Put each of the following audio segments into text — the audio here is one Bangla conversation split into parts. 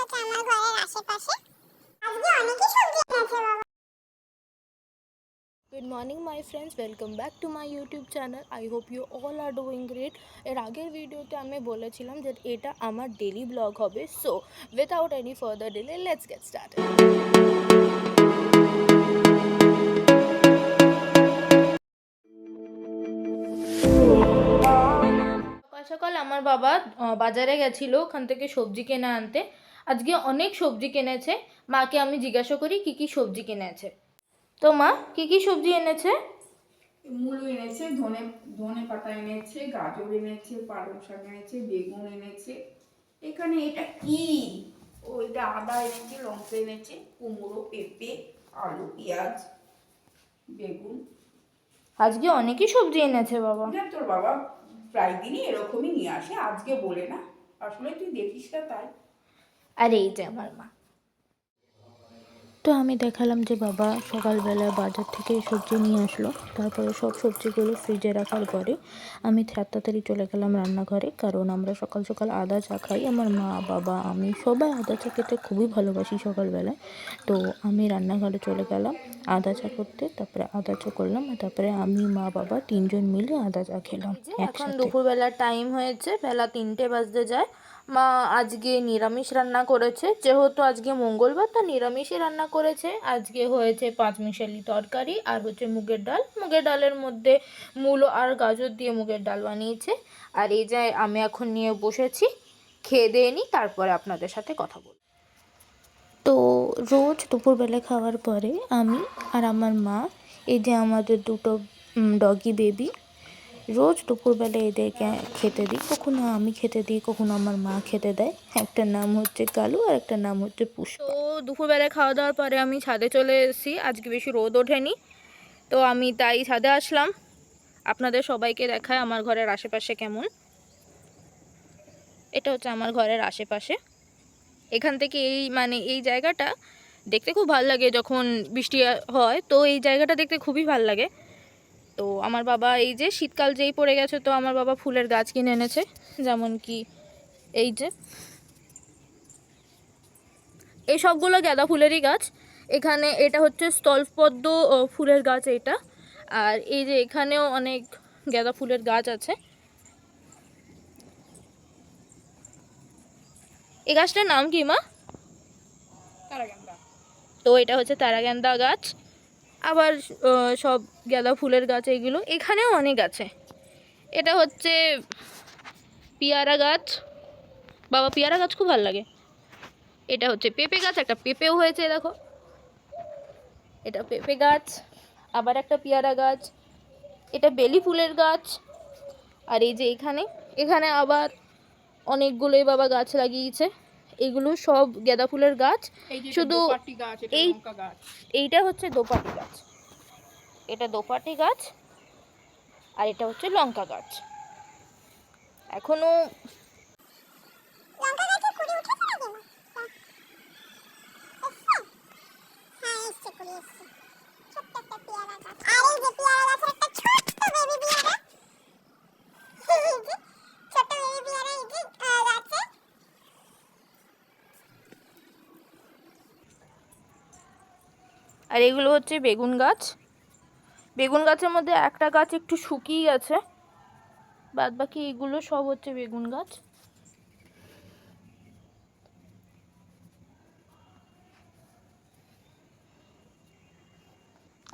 হচ্ছে আমার ঘরের আশেপাশে। আজকে অনেকই সবজি এনেছে বাবা। Good morning my friends, welcome back to my YouTube channel. I hope you all are doing great. এর আগের ভিডিওতে আমি বলেছিলাম যে এটা আমার ডেইলি ব্লগ হবে, so without any further delay let's get started. সকাল সকাল আমার বাবা বাজারে গেছিল ওখান থেকে সবজি কিনে আনতে। আজকে অনেক সবজি কিনেছে। মাকে আমি জিজ্ঞাসা করি কি কি সবজি কিনেছে। তো মা কি কি সবজি এনেছে? মূলো এনেছে, ধনে ধনে পাতা এনেছে, গাজর এনেছে, পালং শাক এনেছে, বেগুন এনেছে। এখানে এটা কি? ওইটা আদা এনেছে, লঙ্কা এনেছে, কুমড়ো, পেঁপে, আলু, পেঁয়াজ, বেগুন। আজকে অনেকই সবজি এনেছে বাবা। না, তোর বাবা প্রায় দিনই এরকমই নিয়ে আসে, আজকে বলে না, আসলে তুই দেখিস না তাই। আর এই যে আমার মা। তো আমি দেখালাম যে বাবা সকালবেলায় বাজার থেকে সবজি নিয়ে আসলো, তারপরে সব সবজিগুলো ফ্রিজে রাখার পরে আমি তাড়াতাড়ি চলে গেলাম রান্নাঘরে, কারণ আমরা সকাল সকাল আদা চা খাই। আমার মা, বাবা, আমি সবাই আদা চা খেতে খুবই ভালোবাসি সকালবেলায়। তো আমি রান্নাঘরে চলে গেলাম আদা চা করতে, তারপরে আদা চা করলাম, তারপরে আমি, মা, বাবা তিনজন মিলে আদা চা খেলাম। এখন দুপুরবেলার টাইম হয়েছে, বেলা 3টে বাজতে যায়। মা আজকে নিরামিষ রান্না করেছে, যেহেতু আজকে মঙ্গলবার তো নিরামিষই রান্না করেছে। আজকে হয়েছে পাঁচমিশালি তরকারি আর হচ্ছে মুগের ডাল। মুগের ডালের মধ্যে মূলো আর গাজর দিয়ে মুগের ডাল বানিয়েছে। আর এই যে আমি এখন নিয়ে বসেছি, খেয়ে দিয়ে নিই, তারপরে আপনাদের সাথে কথা বলব। তো রোজ দুপুরবেলা খাওয়ার পরে আমি আর আমার মা, এই যে আমাদের দুটো ডগি বেবি, রোজ দুপুরবেলা এদেরকে খেতে দিই। কখনো আমি খেতে দিই, কখনো আমার মা খেতে দেয়। একটার নাম হচ্ছে কালু আর একটার নাম হচ্ছে পুষ্পা। তো দুপুরবেলা খাওয়া দাওয়ার পরে আমি ছাদে চলে এসেছি। আজকে বেশি রোদ ওঠেনি, তো আমি তাই ছাদে আসলাম। আপনাদের সবাইকে দেখায় আমার ঘরের আশেপাশে কেমন। এটা হচ্ছে আমার ঘরের আশেপাশে। এখান থেকে এই জায়গাটা দেখতে খুব ভালো লাগে। যখন বৃষ্টি হয় তো এই জায়গাটা দেখতে খুবই ভালো লাগে। তো আমার বাবা এই যে শীতকাল যেই পড়ে গেছে, তো আমার বাবা ফুলের গাছ কিনে এনেছে, যেমন কি এই যে এই সবগুলো গাঁদা ফুলেরই গাছ। এখানে এটা হচ্ছে স্থলপদ্ম ফুলের গাছ এটা। আর এই যে এখানেও অনেক গাঁদা ফুলের গাছ আছে। এই গাছটার নাম কি মা? তারাগেন্দা। তো এটা হচ্ছে তারাগেন্দা গাছ। আবার সব গাঁদা ফুলের গাছ এগুলো। এখানেও অনেক আছে। এটা হচ্ছে পেয়ারা গাছ। বাবা পেয়ারা গাছ খুব ভালো লাগে। এটা হচ্ছে পেঁপে গাছ, একটা পেঁপেও হয়েছে দেখো, এটা পেঁপে গাছ। আবার একটা পেয়ারা গাছ, এটা বেলি ফুলের গাছ। আর এই যে এখানে আবার অনেকগুলোই বাবা গাছ লাগিয়েছে। এগুলো সব গাঁদা ফুলের গাছ। শুধু এইটা হচ্ছে দোপাটি গাছ, এটা দোপাটি গাছ। আর এটা হচ্ছে লঙ্কা গাছ। এখনো লঙ্কা গাছে কুড়ি উঠেছে নাকি মা? এসছে? হ্যাঁ এসছে, কুড়ি এসছে। ছোট্ট একটা পেয়ারা গাছ। আর এই যে পেয়ারা গাছের একটা ছোট্ট বেবি পেয়ারা, এই যে ছোট্ট বেবি পেয়ারা এই যে গাছে। আর এগুলো হচ্ছে বেগুন গাছ। বেগুন গাছের মধ্যে একটা গাছ একটু শুকিয়ে গেছে, বাদ বাকি এগুলো সব হচ্ছে বেগুন গাছ।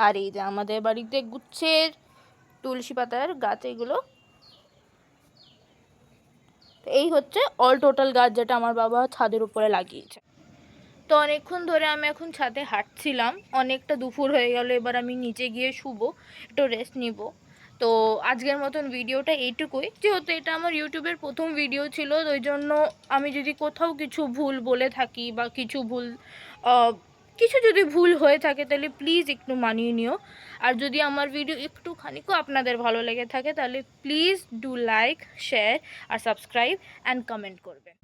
আর এই যে আমাদের বাড়িতে গুচ্ছের তুলসী পাতার গাছ এগুলো। এই হচ্ছে অল টোটাল গাছ যেটা আমার বাবা ছাদের উপরে লাগিয়েছে। তো অনেকক্ষণ ধরে আমি এখন ছাদে হাঁটছিলাম, অনেকটা দুপুর হয়ে গেল। এবার আমি নিচে গিয়ে শুবো, একটু রেস্ট নিব। তো আজকের মতন ভিডিওটা এইটুকুই। যেহেতু এটা আমার ইউটিউবের প্রথম ভিডিও ছিল, ওই জন্য আমি যদি কোথাও কিছু ভুল বলে থাকি বা কিছু যদি ভুল হয়ে থাকে তাহলে প্লিজ একটু মানিয়ে নিও। আর যদি আমার ভিডিও একটুখানিকও আপনাদের ভালো লেগে থাকে তাহলে প্লিজ ডু লাইক, শেয়ার আর সাবস্ক্রাইব অ্যান্ড কমেন্ট করবেন।